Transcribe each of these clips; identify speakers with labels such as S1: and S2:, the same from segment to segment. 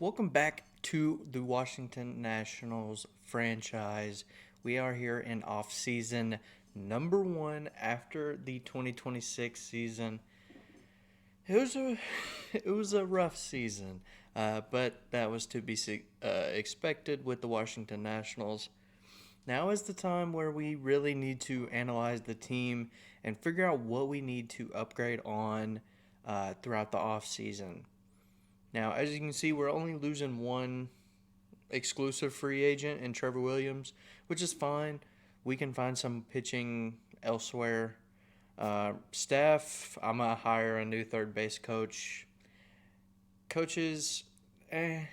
S1: Welcome back to the Washington Nationals franchise. We are here in off-season number one after the 2026 season. It was a it was a rough season, but that was to be expected with the Washington Nationals. Now is the time where we really need to analyze the team and figure out what we need to upgrade on throughout the off-season. Now, as you can see, we're only losing one exclusive free agent in Trevor Williams, which is fine. We can find some pitching elsewhere. Staff, I'm going to hire a new third base coach. Coaches, I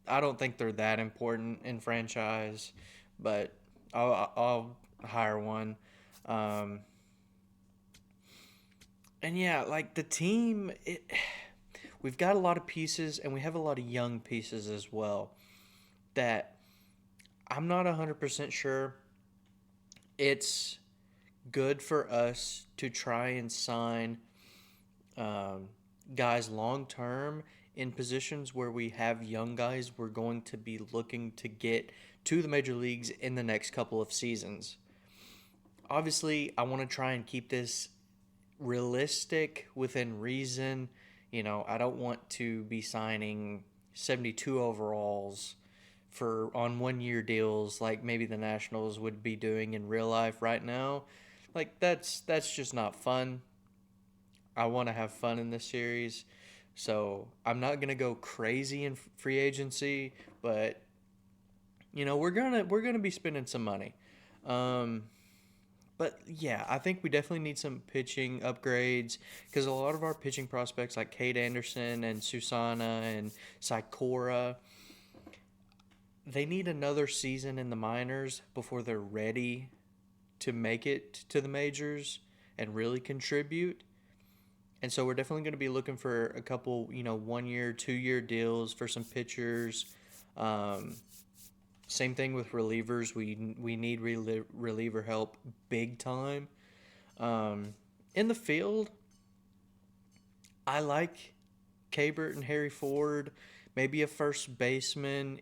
S1: don't think they're that important in franchise, but I'll hire one. Um, and yeah, like the team, we've got a lot of pieces and we have a lot of young pieces as well that I'm not 100% sure it's good for us to try and sign um, guys long term in positions where we have young guys we're going to be looking to get to the major leagues in the next couple of seasons. Obviously, I want to try and keep this realistic within reason. I don't want to be signing 72 overalls for on 1 year deals like maybe the Nationals would be doing in real life right now. Like that's just not fun. I want to have fun in this series. So, I'm not going to go crazy in free agency, but we're going to be spending some money. Um but yeah, I think we definitely need some pitching upgrades because a lot of our pitching prospects like Kate Anderson and Susana and Sikora, they need another season in the minors before they're ready to make it to the majors and really contribute. And so we're definitely going to be looking for a couple, 1 year, 2 year deals for some pitchers. Um, Same thing with relievers. We need reliever help big time. Um, in the field, I like Kabert and Harry Ford, maybe a first baseman,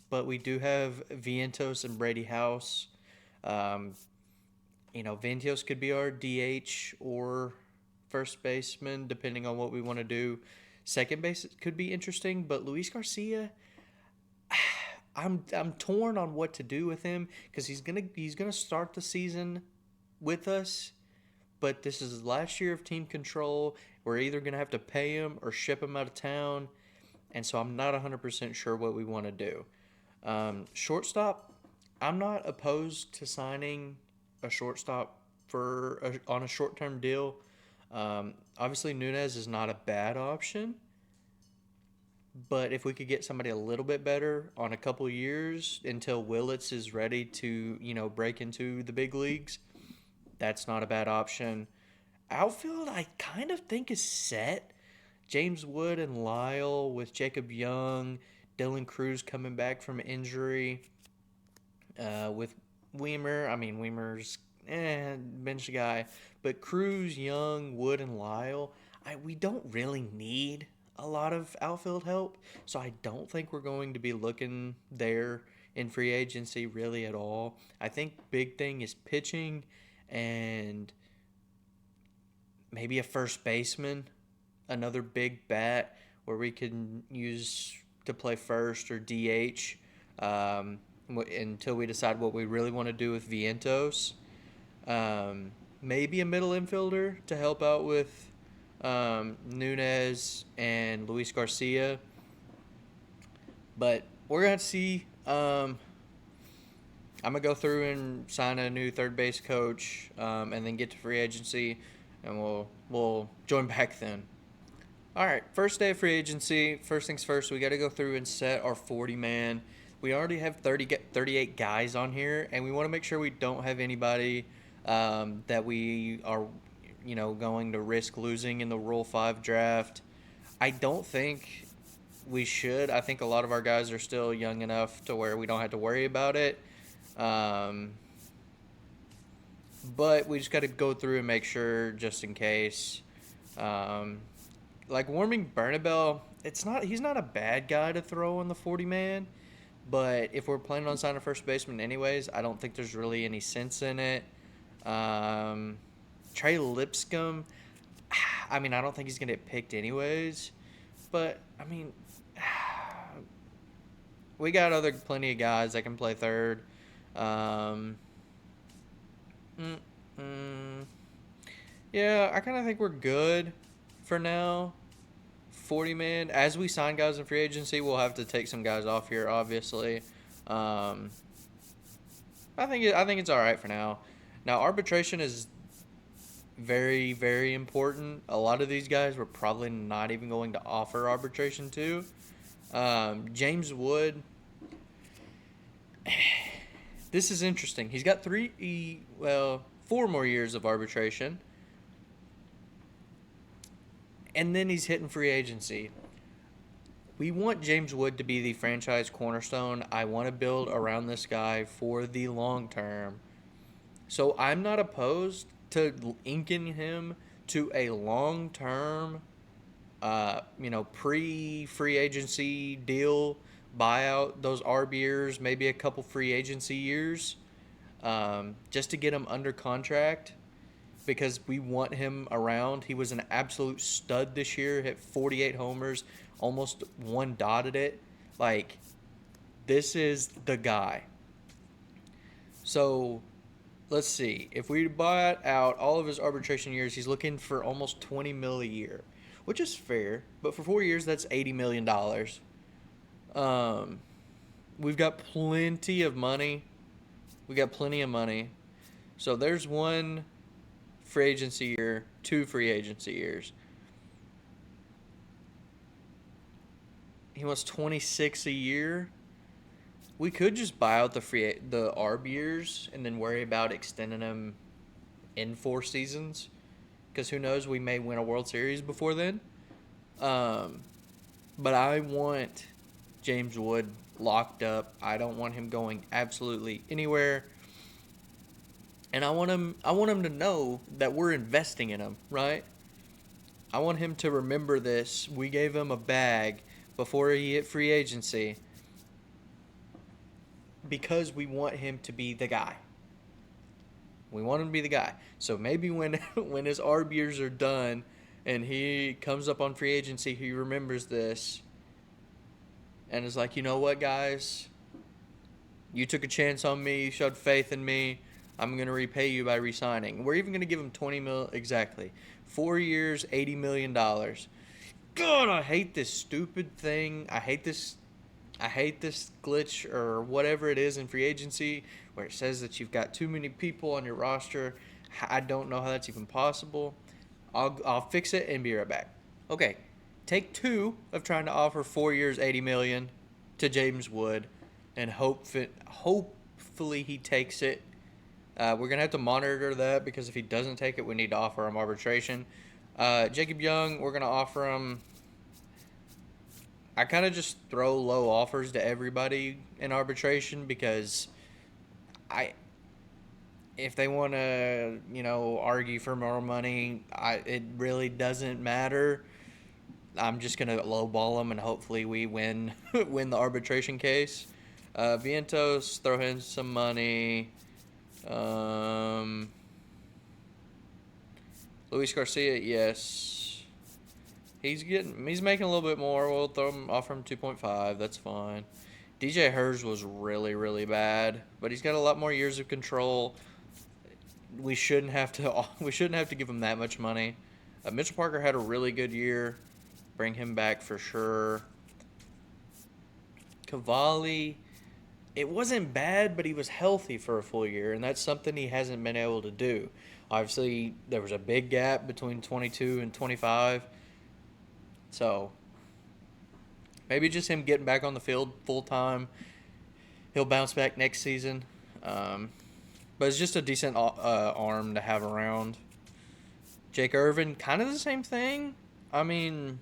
S1: but we do have Vientos and Brady House. Um, Vientos could be our DH or first baseman, depending on what we want to do. Second base could be interesting, but Luis Garcia, I'm torn on what to do with him because he's gonna start the season with us, but this is his last year of team control. We're either gonna have to pay him or ship him out of town, and so I'm not 100% sure what we want to do. Shortstop, I'm not opposed to signing a shortstop on a short term deal. Obviously, Nunez is not a bad option, but if we could get somebody a little bit better on a couple years until Willits is ready to, break into the big leagues, that's not a bad option. Outfield, I kind of think is set. James Wood and Lyle with Jacob Young, Dylan Cruz coming back from injury. With Weimer, I mean Weimer's bench guy, but Cruz, Young, Wood, and Lyle, we don't really need a lot of outfield help, so I don't think we're going to be looking there in free agency really at all. I think big thing is pitching and maybe a first baseman, another big bat where we can use to play first or DH until we decide what we really want to do with Vientos. Maybe a middle infielder to help out with Nunez and Luis Garcia. But we're going to see. I'm going to go through and sign a new third base coach and then get to free agency, and we'll join back then. All right, first day of free agency. First things first, we got to go through and set our 40-man. We already have 38 guys on here, and we want to make sure we don't have anybody that we are, going to risk losing in the Rule 5 draft. I don't think we should. I think a lot of our guys are still young enough to where we don't have to worry about it. But we just got to go through and make sure just in case. Like Warming Bernabel, he's not a bad guy to throw on the 40 man, but if we're planning on signing a first baseman anyways, I don't think there's really any sense in it. Trey Lipscomb, I mean, I don't think he's gonna get picked anyways, but I mean, we got plenty of guys that can play third. Um, mm, mm, yeah, I kind of think we're good for now. 40 man. As we sign guys in free agency, we'll have to take some guys off here, obviously. I think it's all right for now. Now arbitration is very, very important. A lot of these guys we're probably not even going to offer arbitration to. James Wood. This is interesting. He's got 4 more years of arbitration. And then he's hitting free agency. We want James Wood to be the franchise cornerstone. I want to build around this guy for the long term. So I'm not opposed to inking him to a long-term, pre-free agency deal, buyout, those ARB years, maybe a couple free agency years, just to get him under contract because we want him around. He was an absolute stud this year, hit 48 homers, almost one dotted it. Like, this is the guy. So, let's see. If we buy out all of his arbitration years, he's looking for almost $20 million a year, which is fair. But for 4 years, that's $80 million. We've got plenty of money. So there's one free agency year, 2 free agency years. He wants 26 a year. We could just buy out the ARB years and then worry about extending them in 4 seasons, because who knows, we may win a World Series before then. But I want James Wood locked up. I don't want him going absolutely anywhere. And I want him to know that we're investing in him, right? I want him to remember this. We gave him a bag before he hit free agency because we want him to be the guy. So maybe when his ARB years are done and he comes up on free agency, he remembers this and is like, you know what, guys? You took a chance on me. You showed faith in me. I'm going to repay you by re-signing. We're even going to give him $20 million exactly. 4 years, $80 million. God, I hate this stupid thing. I hate this glitch or whatever it is in free agency where it says that you've got too many people on your roster. I don't know how that's even possible. I'll fix it and be right back. Okay, take 2 of trying to offer 4 years, $80 million to James Wood, and hopefully he takes it. We're going to have to monitor that because if he doesn't take it, we need to offer him arbitration. Jacob Young, we're going to offer him. I kind of just throw low offers to everybody in arbitration because if they want to, argue for more money, it really doesn't matter. I'm just going to lowball them and hopefully we win the arbitration case. Vientos, throw him some money. Luis Garcia, yes. He's making a little bit more. We'll offer him 2.5. That's fine. DJ Hers was really, really bad, but he's got a lot more years of control. We shouldn't have to give him that much money. Mitchell Parker had a really good year. Bring him back for sure. Cavalli, it wasn't bad, but he was healthy for a full year, and that's something he hasn't been able to do. Obviously, there was a big gap between 22 and 25. So, maybe just him getting back on the field full time. He'll bounce back next season. But it's just a decent arm to have around. Jake Irvin, kind of the same thing. I mean,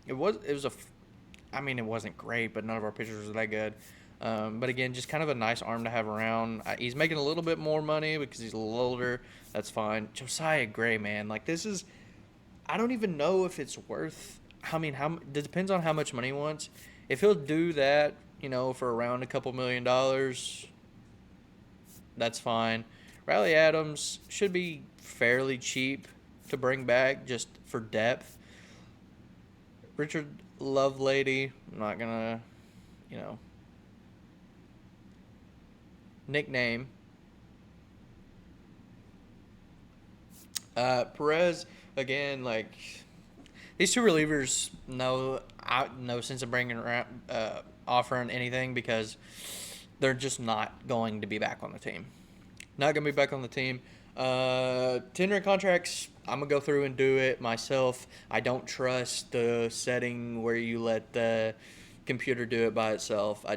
S1: it wasn't great, but none of our pitchers were that good. But again, just kind of a nice arm to have around. He's making a little bit more money because he's a little older. That's fine. Josiah Gray, man, like this is, I don't even know if it's worth. I mean, it depends on how much money he wants. If he'll do that, for around a couple $1,000,000, that's fine. Riley Adams should be fairly cheap to bring back just for depth. Richard Lovelady, I'm not gonna, nickname. Perez, again, like, these two relievers, no sense of bringing around, offering anything because they're just not going to be back on the team. Not going to be back on the team. 10-year contracts, I'm going to go through and do it myself. I don't trust the setting where you let the computer do it by itself. I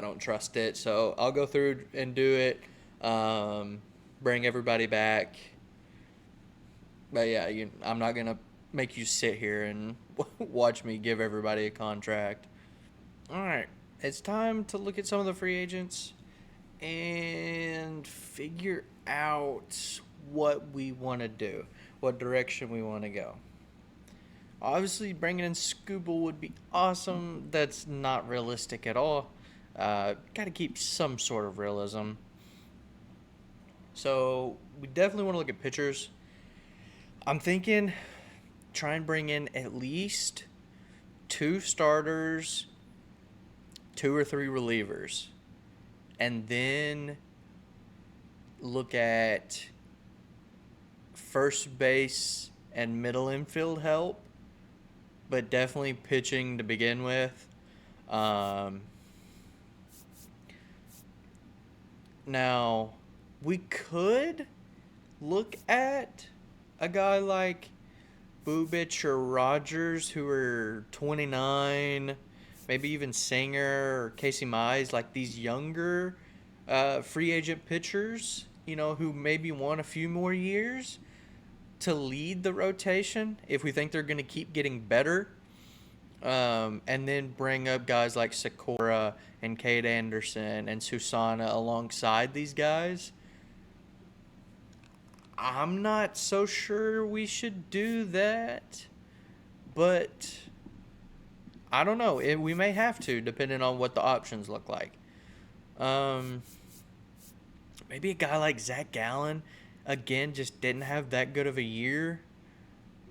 S1: don't trust it. So I'll go through and do it. Bring everybody back. But yeah, I'm not going to make you sit here and watch me give everybody a contract. All right. It's time to look at some of the free agents and figure out what we want to do, what direction we want to go. Obviously, bringing in Scooble would be awesome. That's not realistic at all. Got to keep some sort of realism. So, we definitely want to look at pitchers. I'm thinking try and bring in at least 2 starters, 2 or 3 relievers, and then look at first base and middle infield help, but definitely pitching to begin with. Now, we could look at a guy like Bubich or Rogers, who are 29, maybe even Singer or Casey Mize, like these younger free agent pitchers, who maybe want a few more years to lead the rotation if we think they're going to keep getting better. And then bring up guys like Sakura and Cade Anderson and Susana alongside these guys. I'm not so sure we should do that, but I don't know. We may have to, depending on what the options look like. Maybe a guy like Zach Gallen, again, just didn't have that good of a year.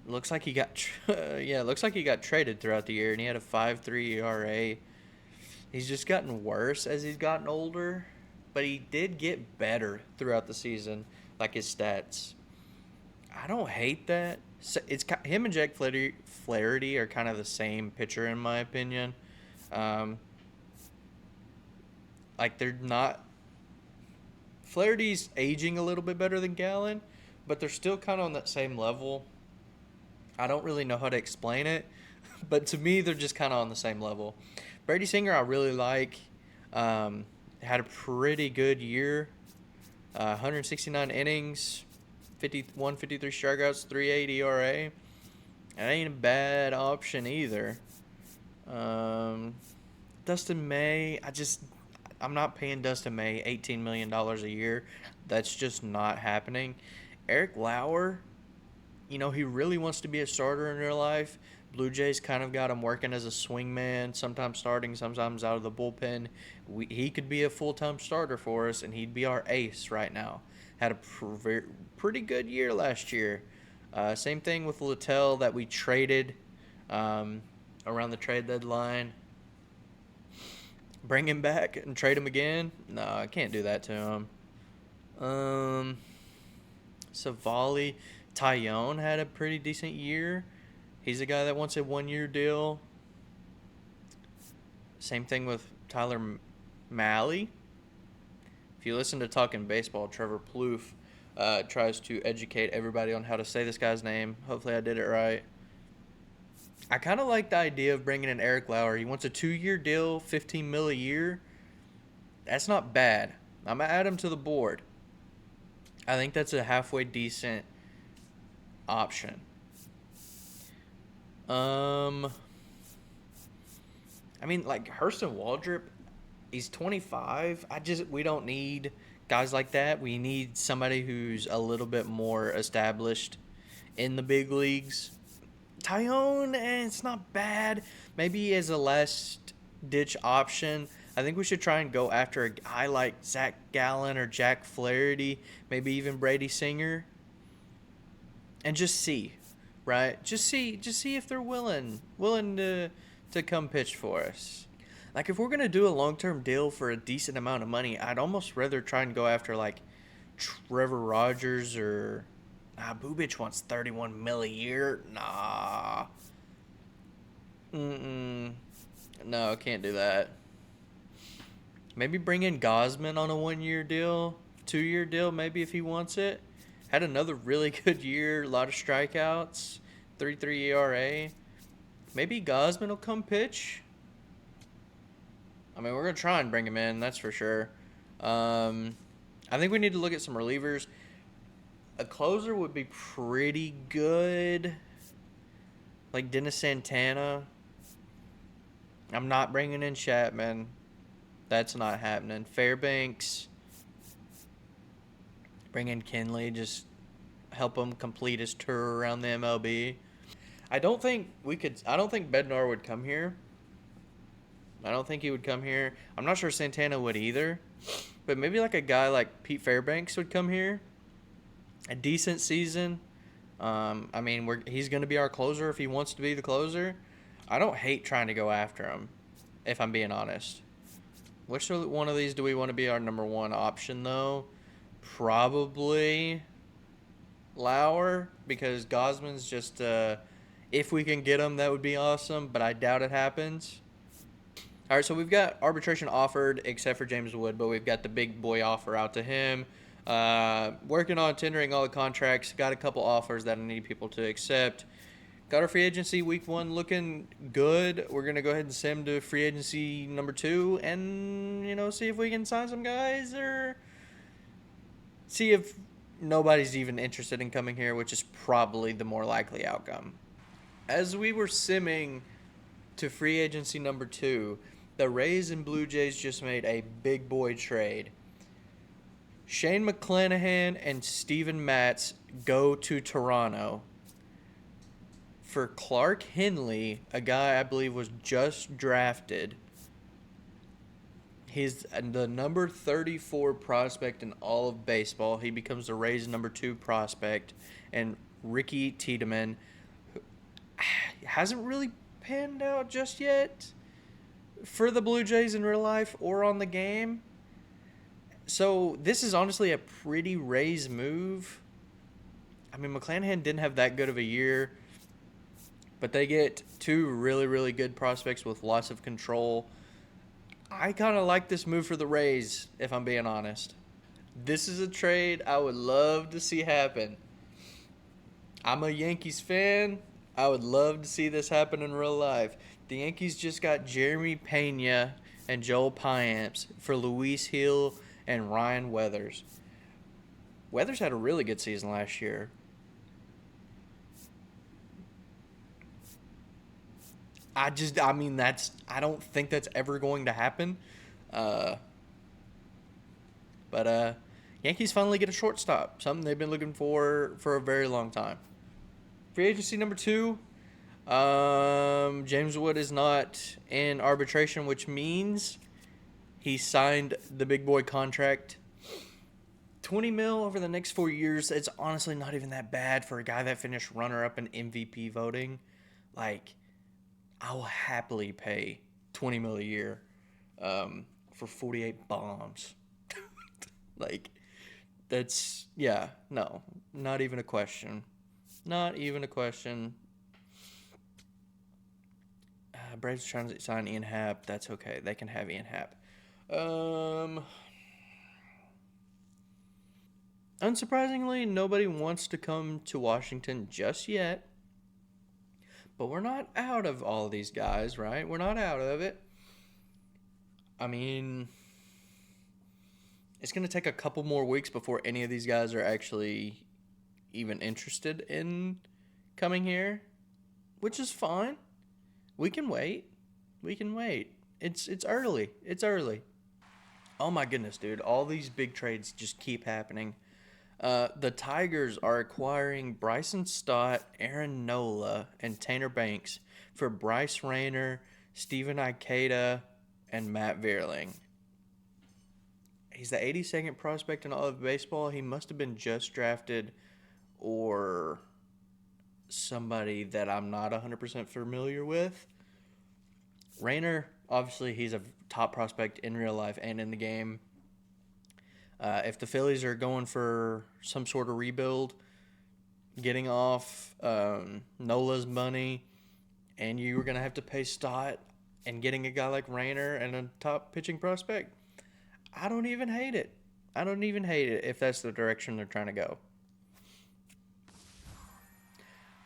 S1: Looks like he got traded throughout the year, and he had a 5.3 ERA. He's just gotten worse as he's gotten older, but he did get better throughout the season, like his stats. I don't hate that. So it's him and Jack Flaherty are kind of the same pitcher in my opinion. Like they're not. Flaherty's aging a little bit better than Gallen, but they're still kind of on that same level. I don't really know how to explain it, but to me, they're just kind of on the same level. Brady Singer, I really like. Had a pretty good year. 169 innings, 53 strikeouts, 3.8 ERA. That ain't a bad option either. Dustin May, I'm not paying Dustin May $18 million a year. That's just not happening. Eric Lauer, he really wants to be a starter in real life. Blue Jays kind of got him working as a swingman, sometimes starting, sometimes out of the bullpen. He could be a full-time starter for us, and he'd be our ace right now. Had a pretty good year last year. Same thing with Littell that we traded around the trade deadline. Bring him back and trade him again? No, I can't do that to him. Savali, Tyone had a pretty decent year. He's a guy that wants a 1-year deal. Same thing with Tyler Malley. If you listen to Talking Baseball, Trevor Plouffe tries to educate everybody on how to say this guy's name. Hopefully I did it right. I kind of like the idea of bringing in Eric Lauer. He wants a 2-year deal, $15 million a year. That's not bad. I'm going to add him to the board. I think that's a halfway decent option. Like Hurston Waldrop, he's 25. We don't need guys like that. We need somebody who's a little bit more established in the big leagues. Tyone, it's not bad. Maybe as a last ditch option, I think we should try and go after a guy like Zach Gallen or Jack Flaherty, maybe even Brady Singer, and just see, right? Just see if they're willing to come pitch for us. Like if we're gonna do a long term deal for a decent amount of money, I'd almost rather try and go after like Trevor Rogers or Bubic wants 31 mil a year. Nah. Mm-mm. No, can't do that. Maybe bring in Gosman on a 1 year deal, 2 year deal, maybe if he wants it. Had another really good year, a lot of strikeouts, 3.3 ERA. Maybe Gosman will come pitch. I mean, we're gonna try and bring him in, that's for sure. I think we need to look at some relievers. A closer would be pretty good, like Dennis Santana. I'm not bringing in Chapman. That's not happening. Fairbanks. Bring in Kenley. Just help him complete his tour around the MLB. I don't think Bednar would come here. I don't think he would come here. I'm not sure Santana would either. But maybe like a guy like Pete Fairbanks would come here. A decent season. I mean, he's going to be our closer if he wants to be the closer. I don't hate trying to go after him, if I'm being honest. Which one of these do we want to be our number one option, though? Probably Lauer, because Gosman's just, if we can get him, that would be awesome, but I doubt it happens. All right, so we've got arbitration offered, except for James Wood, but we've got the big boy offer out to him. Working on tendering all the contracts. Got a couple offers that I need people to accept. Got our free agency week 1 looking good. We're going to go ahead and send him to free agency number 2 and, see if we can sign some guys or see if nobody's even interested in coming here, which is probably the more likely outcome. As we were simming to free agency number 2, the Rays and Blue Jays just made a big boy trade. Shane McClanahan and Steven Matz go to Toronto for Clark Henley, a guy I believe was just drafted. He's the number 34 prospect in all of baseball. He becomes the Rays' number 2 prospect. And Ricky Tiedemann hasn't really panned out just yet for the Blue Jays in real life or on the game. So this is honestly a pretty Rays move. I mean, McClanahan didn't have that good of a year, but they get 2 really, really good prospects with lots of control. I kind of like this move for the Rays, if I'm being honest. This is a trade I would love to see happen. I'm a Yankees fan. I would love to see this happen in real life. The Yankees just got Jeremy Pena and Joel Payamps for Luis Hill and Ryan Weathers. Weathers had a really good season last year. I don't think that's ever going to happen. But Yankees finally get a shortstop, something they've been looking for a very long time. Free agency number 2, James Wood is not in arbitration, which means he signed the big boy contract. $20 million over the next 4 years. It's honestly not even that bad for a guy that finished runner-up in MVP voting. Like, I will happily pay $20 million a year for 48 bombs. Like, that's, yeah, no, not even a question. Not even a question. Braves trying to sign Ian Happ. That's okay. They can have Ian Happ. Unsurprisingly, nobody wants to come to Washington just yet. But we're not out of all of these guys, right? We're not out of it. I mean, it's going to take a couple more weeks before any of these guys are actually even interested in coming here, which is fine. We can wait. It's early. It's early. Oh my goodness, dude. All these big trades just keep happening. The Tigers are acquiring Bryson Stott, Aaron Nola, and Tanner Banks for Bryce Rayner, Stephen Ikeda, and Matt Vierling. He's the 82nd prospect in all of baseball. He must have been just drafted or somebody that I'm not 100% familiar with. Rayner, obviously, he's a top prospect in real life and in the game. If the Phillies are going for some sort of rebuild, getting off Nola's money, and you were going to have to pay Stott and getting a guy like Rayner and a top pitching prospect, I don't even hate it. I don't even hate it if that's the direction they're trying to go.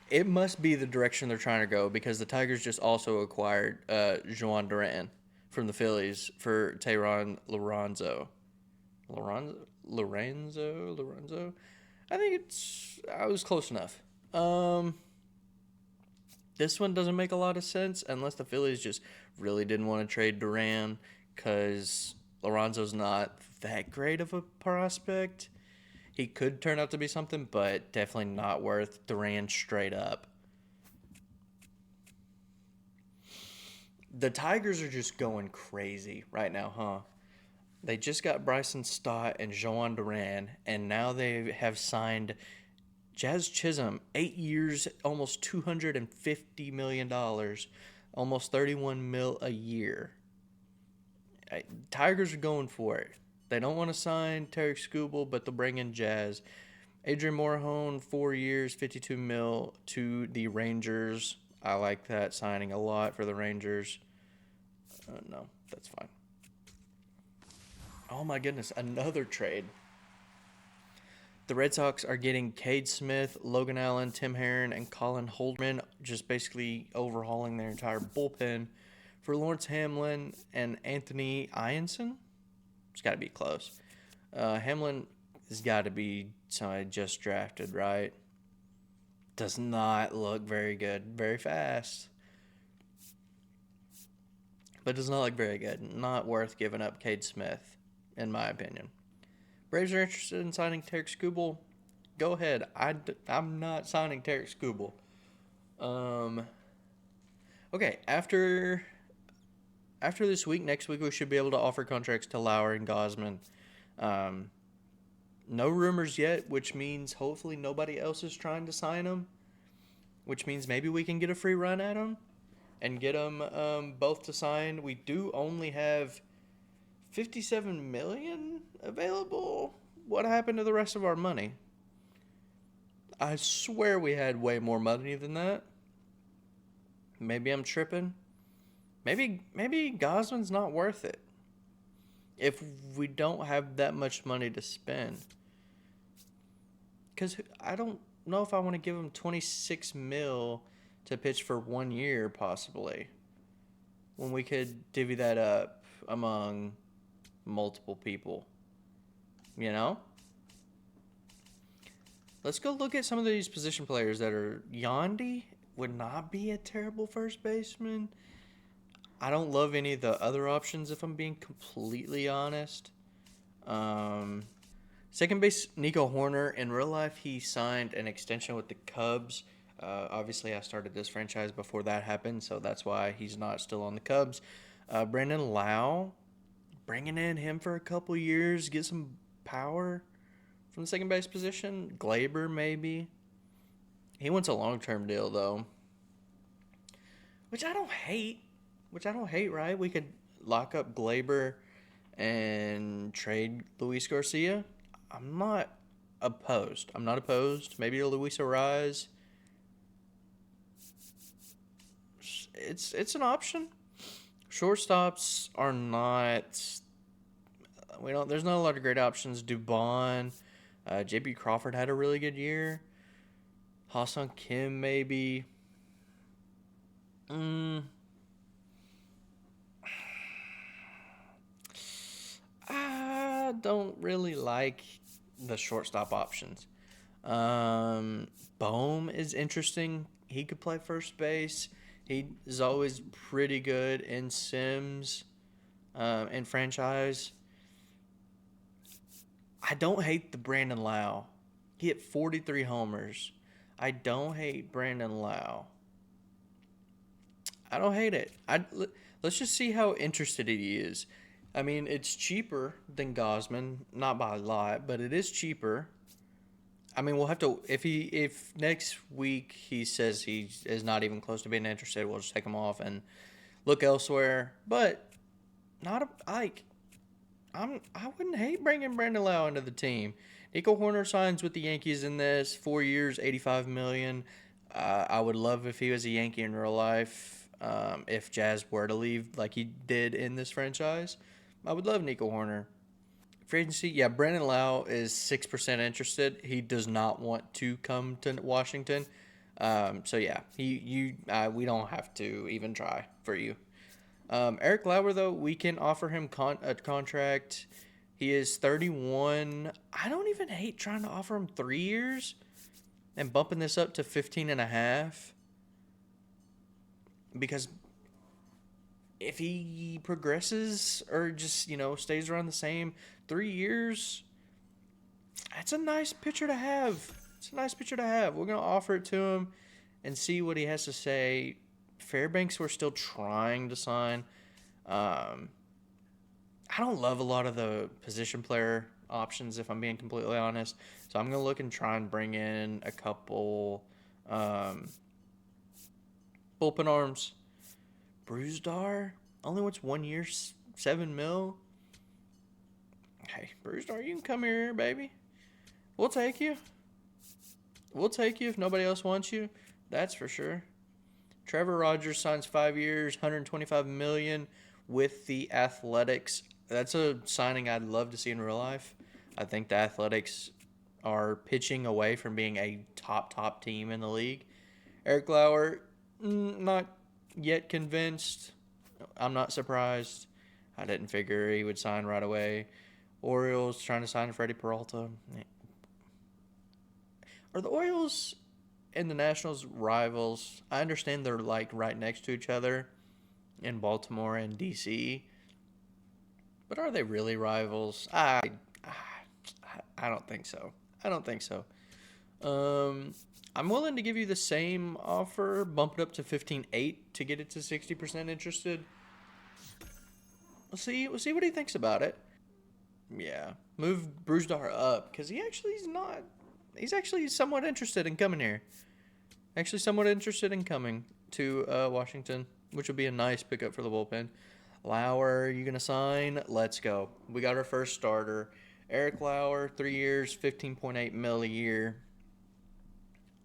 S1: It must be the direction they're trying to go because the Tigers just also acquired Juan Duran from the Phillies for Tehran Lorenzo. Lorenzo? I was close enough. This one doesn't make a lot of sense unless the Phillies just really didn't want to trade Duran because Lorenzo's not that great of a prospect. He could turn out to be something, but definitely not worth Duran straight up. The Tigers are just going crazy right now, huh? They just got Bryson Stott and Juan Duran, and now they have signed Jazz Chisholm, 8 years, almost $250 million, almost $31 million a year. Tigers are going for it. They don't want to sign Tarek Skubal, but they'll bring in Jazz. Adrian Morejon, 4 years, $52 million to the Rangers. I like that signing a lot for the Rangers. No, that's fine. Oh my goodness, another trade. The Red Sox are getting Cade Smith, Logan Allen, Tim Herron, and Colin Holderman, just basically overhauling their entire bullpen for Lawrence Hamlin and Anthony Ianson. It's got to be close. Hamlin has got to be somebody just drafted, right? Does not look very good. Very fast. But does not look very good. Not worth giving up Cade Smith, in my opinion. Braves are interested in signing Tarek Skubal. Go ahead. I'm not signing Tarek Skubal. Okay, after this week, next week we should be able to offer contracts to Lauer and Gosman. No rumors yet, which means hopefully nobody else is trying to sign them. Which means maybe we can get a free run at them and get them both to sign. We do only have $57 million available. What happened to the rest of our money? I swear we had way more money than that. Maybe I'm tripping. Maybe Gosman's not worth it if we don't have that much money to spend. Because I don't know if I want to give him $26 million to pitch for 1 year, possibly, when we could divvy that up among multiple people. You know? Let's go look at some of these position players that are... Yandy would not be a terrible first baseman. I don't love any of the other options, if I'm being completely honest. Second base, Nico Horner. In real life, he signed an extension with the Cubs. Obviously, I started this franchise before that happened, so that's why he's not still on the Cubs. Brandon Lau, bringing in him for a couple years, get some power from the second base position. Glaber, maybe. He wants a long-term deal, though, which I don't hate. Right? We could lock up Glaber and trade Luis Garcia. I'm not opposed. Maybe a Luis Arraez. It's an option. Shortstops are not... There's not a lot of great options. Dubon. J.P. Crawford had a really good year. Ha-Sung Kim, maybe. I don't really like the shortstop options. Bohm is interesting. He could play first base. He is always pretty good in Sims, in franchise. I don't hate the Brandon Lau He hit 43 homers. I don't hate Brandon Lau. I don't hate it. Let's just see how interested he is. I mean, it's cheaper than Gosman, not by a lot, but it is cheaper. I mean, we'll have to if next week he says he is not even close to being interested, we'll just take him off and look elsewhere. But not a, like I wouldn't hate bringing Brandon Lau into the team. Nico Horner signs with the Yankees in this 4 years, $85 million. I would love if he was a Yankee in real life. If Jazz were to leave like he did in this franchise, I would love Nico Horner. Free agency, yeah, Brandon Lau is 6% interested. He does not want to come to Washington. So yeah, we don't have to even try for you. Eric Lauer, though, we can offer him a contract. He is 31. I don't even hate trying to offer him 3 years and bumping this up to 15 and a half. Because if he progresses or just, stays around the same 3 years, that's a nice pitcher to have. It's a nice pitcher to have. We're going to offer it to him and see what he has to say. Fairbanks, we're still trying to sign. I don't love a lot of the position player options, if I'm being completely honest. So I'm going to look and try and bring in a couple bullpen arms. Bruzdar only wants 1 year, $7 million. Hey, Bruzdar, you can come here, baby. We'll take you. We'll take you if nobody else wants you. That's for sure. Trevor Rogers signs 5 years, $125 million with the Athletics. That's a signing I'd love to see in real life. I think the Athletics are pitching away from being a top team in the league. Eric Lauer, not yet convinced. I'm not surprised. I didn't figure he would sign right away. Orioles trying to sign Freddie Peralta. Are the Orioles and the Nationals rivals? I understand they're like right next to each other in Baltimore and DC. But are they really rivals? I don't think so. I don't think so. I'm willing to give you the same offer, bump it up to 15.8 to get it to 60% interested. We'll see what he thinks about it. Yeah, move Bruzdar up because he's actually somewhat interested in coming here. Actually, somewhat interested in coming to Washington, which would be a nice pickup for the bullpen. Lauer, you gonna sign? Let's go. We got our first starter. Eric Lauer, 3 years, $15.8 million a year.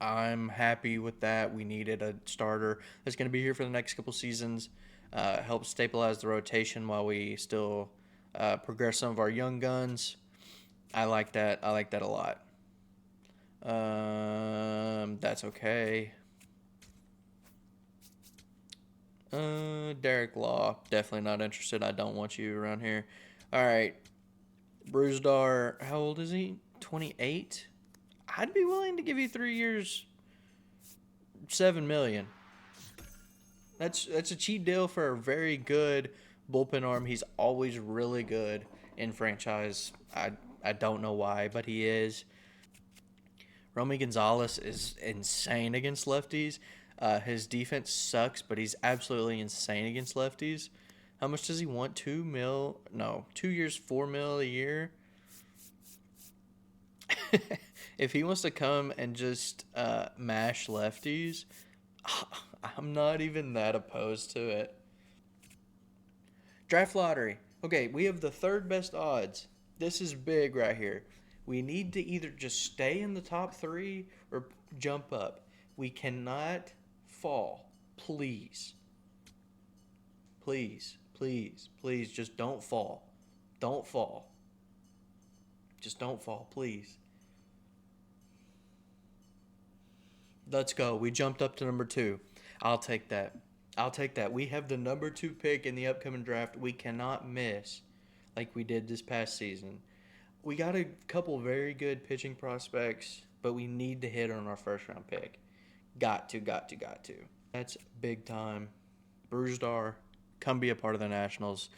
S1: I'm happy with that. We needed a starter that's going to be here for the next couple seasons. Help stabilize the rotation while we still progress some of our young guns. I like that. I like that a lot. That's okay. Derek Law, definitely not interested. I don't want you around here. All right. Bruzdar, how old is he? 28? I'd be willing to give you 3 years, $7 million. That's a cheap deal for a very good bullpen arm. He's always really good in franchise. I don't know why, but he is. Romy Gonzalez is insane against lefties. His defense sucks, but he's absolutely insane against lefties. How much does he want? 2 mil? No, 2 years, $4 million a year. If he wants to come and just mash lefties, I'm not even that opposed to it. Draft lottery. Okay, we have the third best odds. This is big right here. We need to either just stay in the top 3 or jump up. We cannot fall. Please. Please, please, please, just don't fall. Don't fall. Just don't fall, please. Let's go. We jumped up to number 2. I'll take that. I'll take that. We have the number 2 pick in the upcoming draft. We cannot miss like we did this past season. We got a couple very good pitching prospects, but we need to hit on our first round pick. Got to. That's big time. Bruzdar, come be a part of the Nationals.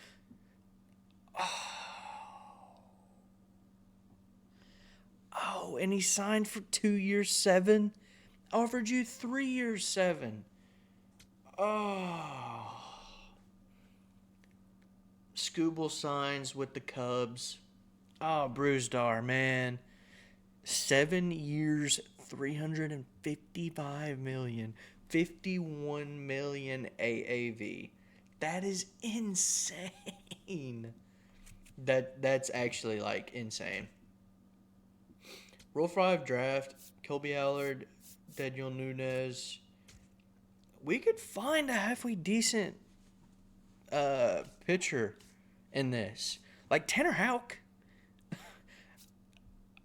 S1: Oh, Oh, and he signed for 2 years, 7. Offered you 3 years, 7. Oh. Scooble signs with the Cubs. Oh, Bruzdar, man. 7 years, 355 million. 51 million AAV. That is insane. That's actually like insane. Rule 5 draft, Colby Allard, Daniel Nunez. We could find a halfway decent pitcher in this. Like Tanner Houck.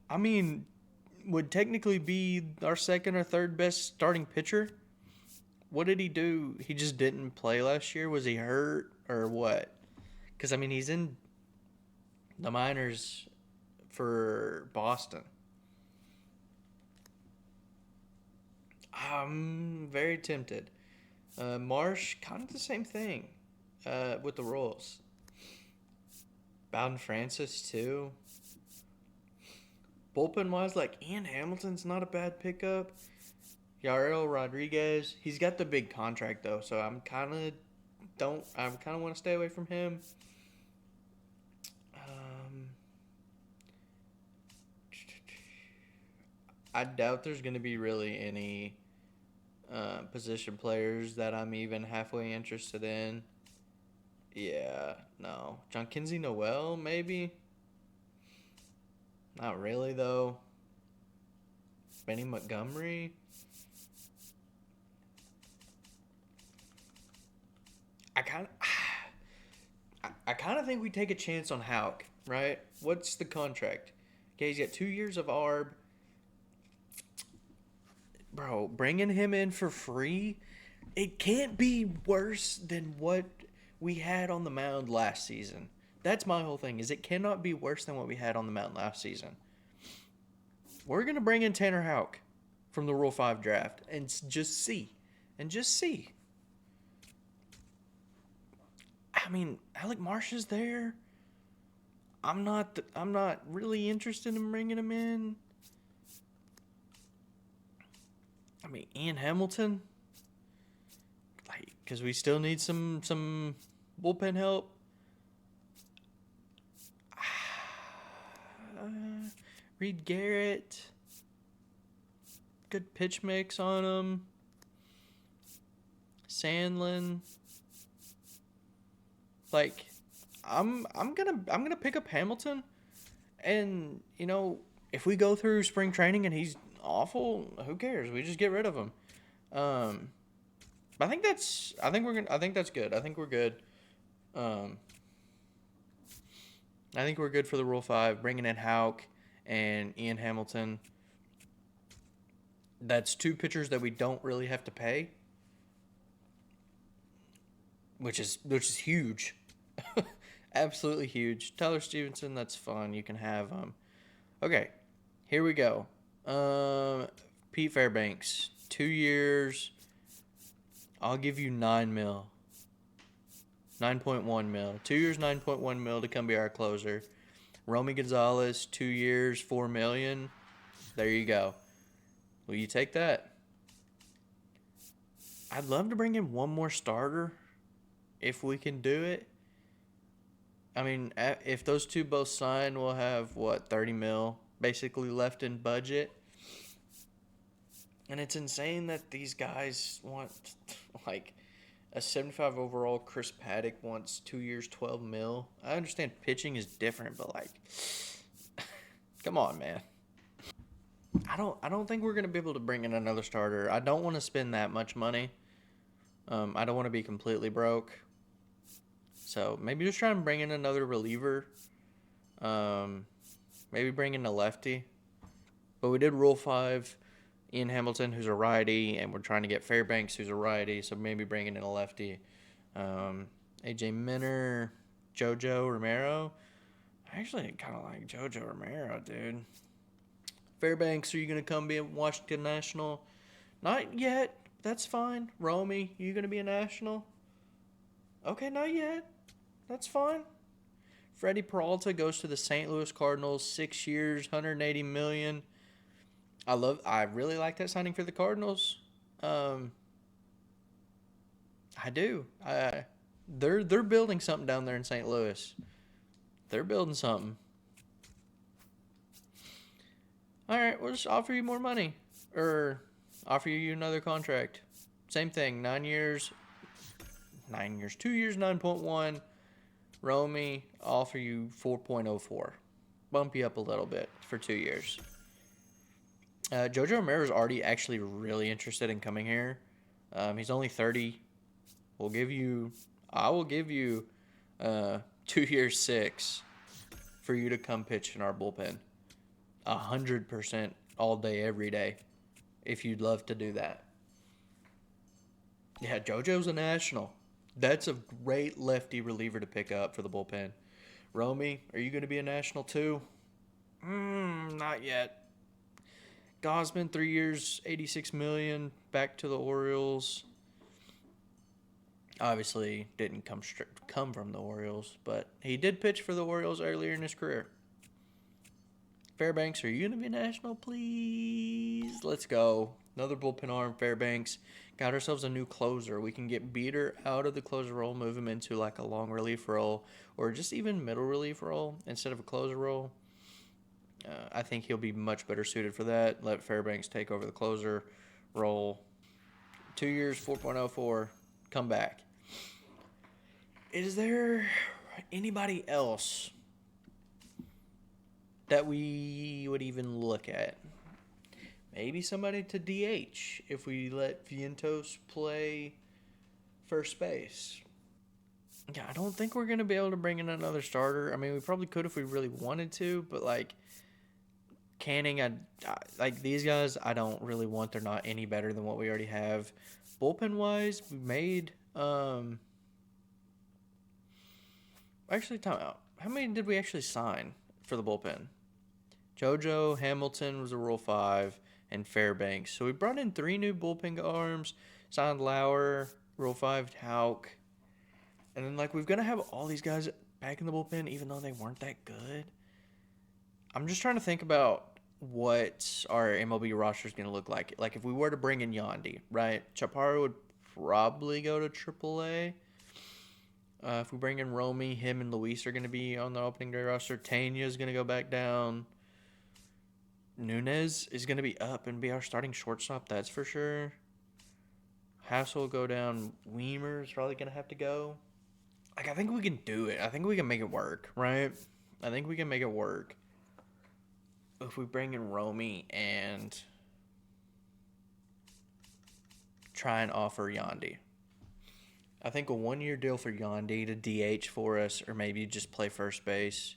S1: I mean, would technically be our second or third best starting pitcher. What did he do? He just didn't play last year? Was he hurt or what? Because, I mean, he's in the minors for Boston. I'm very tempted. Marsh, kind of the same thing with the Royals. Bowden Francis, too. Bullpen-wise, like, Ian Hamilton's not a bad pickup. Yarel Rodriguez, he's got the big contract, though, so I kind of want to stay away from him. I doubt there's going to be really any position players that I'm even halfway interested in. Yeah, no. John Kinsey Noel, maybe? Not really, though. Benny Montgomery? I kind of think we take a chance on Houck, right? What's the contract? Okay, he's got 2 years of ARB. Bro, bringing him in for free, it can't be worse than what we had on the mound last season. That's my whole thing, is it cannot be worse than what we had on the mound last season. We're going to bring in Tanner Houck from the Rule 5 draft and just see. I mean, Alec Marsh is there. I'm not really interested in bringing him in. I mean, Ian Hamilton, like, because we still need some bullpen help. Reed Garrett, good pitch mix on him. Sandlin, like, I'm gonna pick up Hamilton, and if we go through spring training and he's awful, who cares? We just get rid of him. I think that's good. I think we're good. I think we're good for the Rule 5, bringing in Houck and Ian Hamilton. That's 2 pitchers that we don't really have to pay, which is huge. Absolutely huge. Tyler Stevenson, that's fun. You can have him. Okay, here we go. Pete Fairbanks, 2 years. I'll give you $9 million. 9.1 mil. 2 years, 9.1 mil to come be our closer. Romy Gonzalez, 2 years, $4 million. There you go. Will you take that? I'd love to bring in one more starter if we can do it. I mean, if those 2 both sign, we'll have, 30 mil basically left in budget. And it's insane that these guys want, like, a 75 overall Chris Paddock wants 2 years, 12 mil. I understand pitching is different, but, like, come on, man. I don't think we're going to be able to bring in another starter. I don't want to spend that much money. I don't want to be completely broke. So maybe just try and bring in another reliever. Maybe bring in a lefty. But we did Rule 5. Ian Hamilton, who's a righty, and we're trying to get Fairbanks, who's a righty, so maybe bringing in a lefty. AJ Minner, JoJo Romero. I actually kind of like JoJo Romero, dude. Fairbanks, are you going to come be a Washington National? Not yet. That's fine. Romy, you going to be a National? Okay, not yet. That's fine. Freddie Peralta goes to the St. Louis Cardinals, 6 years, $180 million. I really like that signing for the Cardinals. Um, I do. They're building something down there in St. Louis. They're building something. All right, we'll just offer you more money, or offer you another contract. Same thing. 9 years. 9 years. 2 years. 9.1. Romy, offer you 4.04. Bump you up a little bit for 2 years. Jojo Romero is already actually really interested in coming here. He's only 30. I will give you 2 years 6 for you to come pitch in our bullpen. 100% all day, every day, if you'd love to do that. Yeah, JoJo's a national. That's a great lefty reliever to pick up for the bullpen. Romy, are you going to be a national too? Not yet. Gosman, 3 years, $86 million, back to the Orioles. Obviously, didn't come from the Orioles, but he did pitch for the Orioles earlier in his career. Fairbanks, are you going to be national, please? Let's go. Another bullpen arm, Fairbanks. Got ourselves a new closer. We can get Beater out of the closer role, move him into like a long relief role, or just even middle relief role instead of a closer role. I think he'll be much better suited for that. Let Fairbanks take over the closer role. 2 years, 4.04. Come back. Is there anybody else that we would even look at? Maybe somebody to DH if we let Vientos play first base. Yeah, I don't think we're going to be able to bring in another starter. I mean, we probably could if we really wanted to, but like Canning, like these guys, I don't really want. They're not any better than what we already have. Bullpen-wise, we made... Actually, time out. How many did we actually sign for the bullpen? JoJo, Hamilton was a Rule 5, and Fairbanks. So we brought in 3 new bullpen arms, signed Lauer, Rule 5, Houck. And then, like, we're going to have all these guys back in the bullpen, even though they weren't that good. I'm just trying to think about what our MLB roster is going to look like. Like, if we were to bring in Yandy, right? Chaparro would probably go to AAA. If we bring in Romy, him and Luis are going to be on the opening day roster. Tanya is going to go back down. Nunez is going to be up and be our starting shortstop, that's for sure. Hassel will go down. Weimer is probably going to have to go. Like, I think we can do it. I think we can make it work, right? I think we can make it work. If we bring in Romy and try and offer Yandy. I think a 1-year deal for Yandy to DH for us, or maybe just play first base.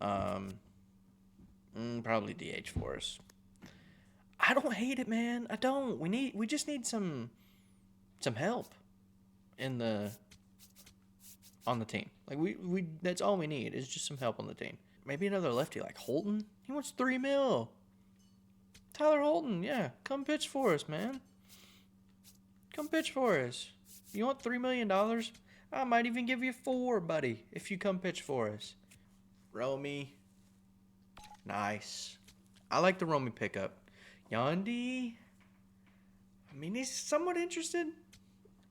S1: Probably DH for us. I don't hate it, man. I don't. We just need some help on the team. Like we that's all we need is just some help on the team. Maybe another lefty like Holton. He wants $3 million. Tyler Holton, yeah, come pitch for us, man. Come pitch for us. You want $3 million? I might even give you 4, buddy, if you come pitch for us. Romy. Nice. I like the Romy pickup. Yandy. I mean, he's somewhat interested.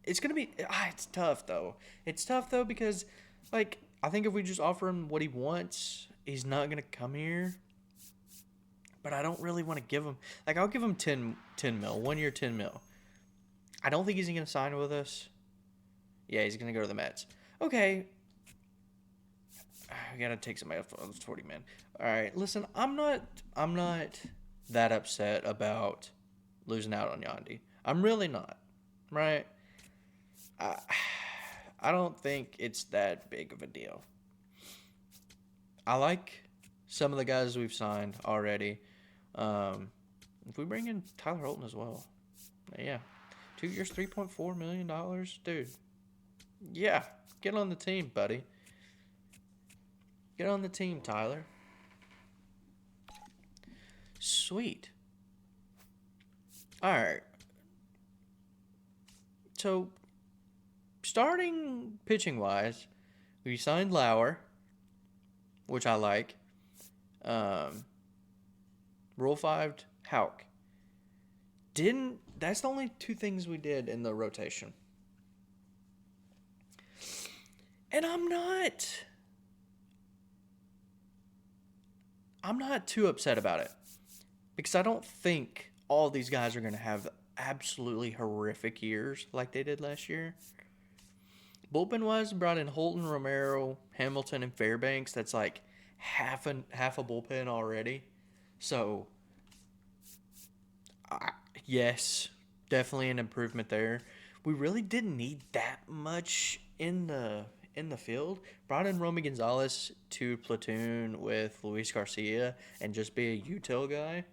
S1: It's going to be... it's tough, though. It's tough, though, because, like, I think if we just offer him what he wants, he's not going to come here. But I don't really want to give him... Like, I'll give him 10 mil. 1 year, 10 mil. I don't think he's going to sign with us. Yeah, he's going to go to the Mets. Okay. I got to take somebody off the 40, man. All right, listen, I'm not that upset about losing out on Yandy. I'm really not, right? I don't think it's that big of a deal. I like some of the guys we've signed already. If we bring in Tyler Holton as well, yeah. 2 years, $3.4 million, dude. Yeah, get on the team, buddy. Get on the team, Tyler. Sweet. All right. So, starting pitching-wise, we signed Lauer, which I like. Rule 5 Houck. That's the only two things we did in the rotation. And I'm not too upset about it. Because I don't think all these guys are going to have absolutely horrific years like they did last year. Bullpen-wise, brought in Holton, Romero, Hamilton, and Fairbanks. That's like half a bullpen already. So, yes, definitely an improvement there. We really didn't need that much in the field. Brought in Romy Gonzalez to platoon with Luis Garcia and just be a util guy.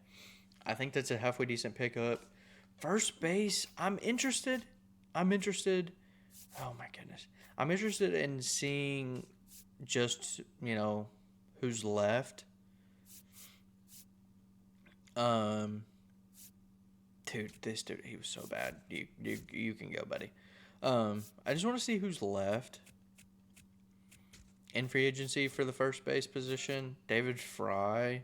S1: I think that's a halfway decent pickup. First base, I'm interested. Oh my goodness. I'm interested in seeing just, who's left. This dude, he was so bad. You can go, buddy. I just want to see who's left in free agency for the first base position. David Fry.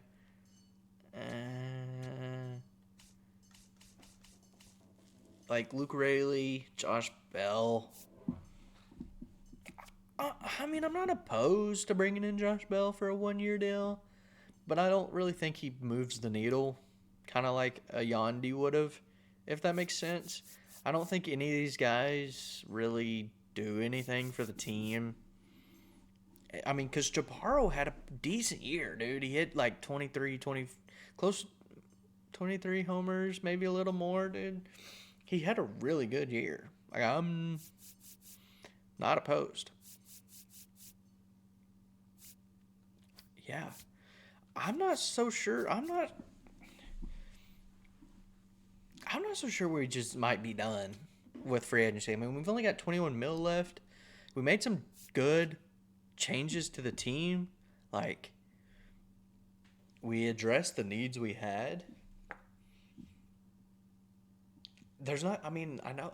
S1: Like Luke Raley, Josh Bell. I'm not opposed to bringing in Josh Bell for a 1-year deal, but I don't really think he moves the needle, kind of like a Yandy would have, if that makes sense. I don't think any of these guys really do anything for the team. I mean, because Chaparro had a decent year, dude. He hit like 23 homers, maybe a little more, dude. He had a really good year. Like, I'm not opposed. Yeah. I'm not so sure. I'm not so sure we just might be done with free agency. I mean, we've only got 21 mil left. We made some good changes to the team. Like, we addressed the needs we had. I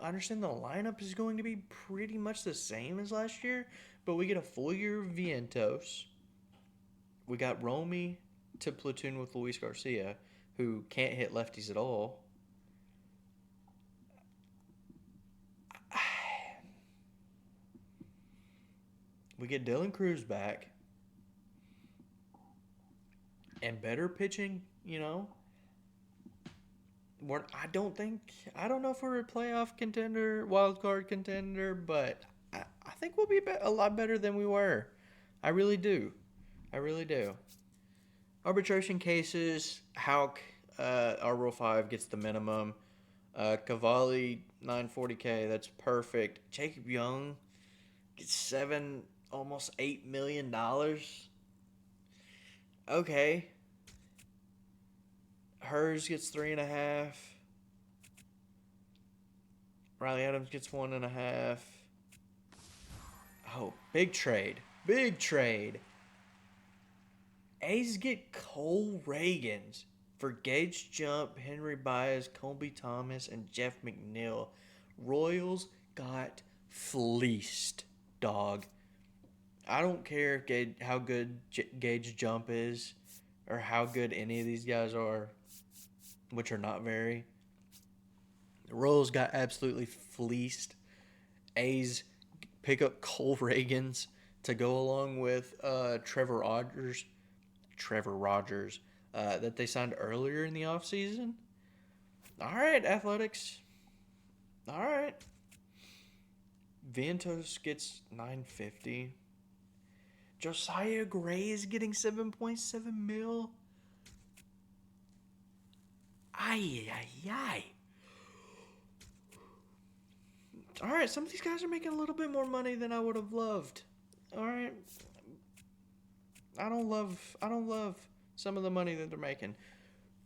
S1: understand the lineup is going to be pretty much the same as last year, but we get a full year of Vientos. We got Romy to platoon with Luis Garcia, who can't hit lefties at all. We get Dylan Cruz back. And better pitching, I don't know if we're a playoff contender, wild card contender, but I think we'll be a lot better than we were. I really do. Arbitration cases, Houck, our Rule 5 gets the minimum. Cavalli, $940K, that's perfect. Jacob Young gets almost $8 million. Okay. Hers gets 3.5. Riley Adams gets 1.5. Oh, big trade. A's get Cole Reagans for Gage Jump, Henry Baez, Colby Thomas, and Jeff McNeil. Royals got fleeced, dog. I don't care how good Gage Jump is or how good any of these guys are, which are not very. The Royals got absolutely fleeced. A's pick up Cole Reagans to go along with Trevor Rogers that they signed earlier in the offseason. All right, Athletics. All right. Vientos gets $950. Josiah Gray is getting $7.7 mil. Ay. All right, some of these guys are making a little bit more money than I would have loved. All right. I don't love some of the money that they're making.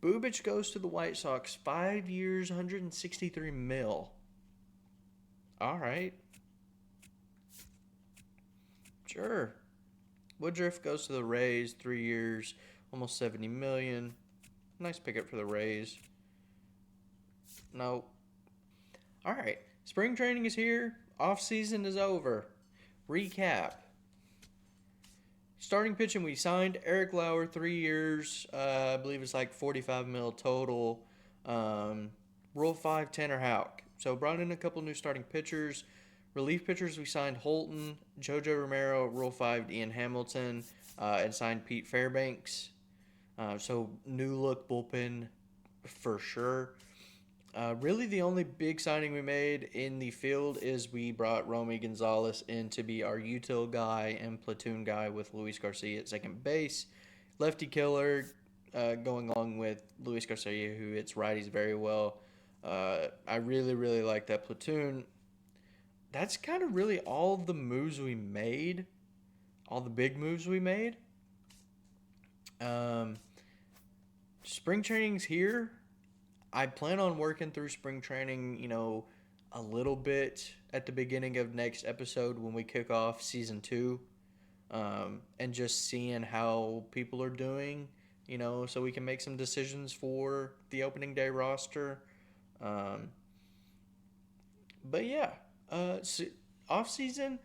S1: Bubic goes to the White Sox, 5 years, $163 mil. All right. Sure. Woodruff goes to the Rays, 3 years, almost $70 million. Nice pickup for the Rays. No. All right. Spring training is here. Off season is over. Recap. Starting pitching, we signed Eric Lauer, 3 years. I believe it's like 45 mil total. Rule 5, Tanner Houck. So brought in a couple new starting pitchers. Relief pitchers, we signed Holton, JoJo Romero, Rule 5, Ian Hamilton, and signed Pete Fairbanks. So new look bullpen for sure. Really, the only big signing we made in the field is we brought Romy Gonzalez in to be our util guy and platoon guy with Luis Garcia at second base. Lefty killer, going along with Luis Garcia, who hits righties very well. I really, really like that platoon. That's kind of really all the moves we made, all the big moves we made. Spring training's here. I plan on working through spring training, a little bit at the beginning of next episode when we kick off season 2, and just seeing how people are doing, so we can make some decisions for the opening day roster. But yeah, off season,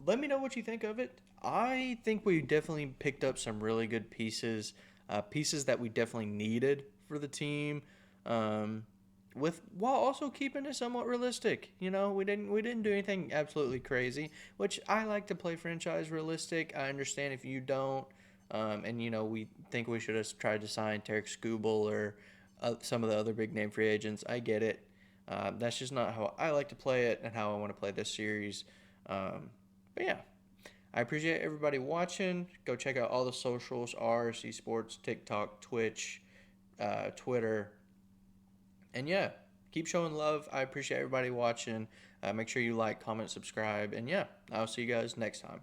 S1: let me know what you think of it. I think we definitely picked up some really good pieces, pieces that we definitely needed for the team. While also keeping it somewhat realistic. We didn't do anything absolutely crazy, which I like to play franchise realistic. I understand if you don't, and we think we should have tried to sign Tarek Skubal or some of the other big name free agents. I get it. That's just not how I like to play it and how I want to play this series. But yeah, I appreciate everybody watching. Go check out all the socials: RC Sports, TikTok, Twitch, Twitter. And yeah, keep showing love. I appreciate everybody watching. Make sure you like, comment, subscribe. And yeah, I'll see you guys next time.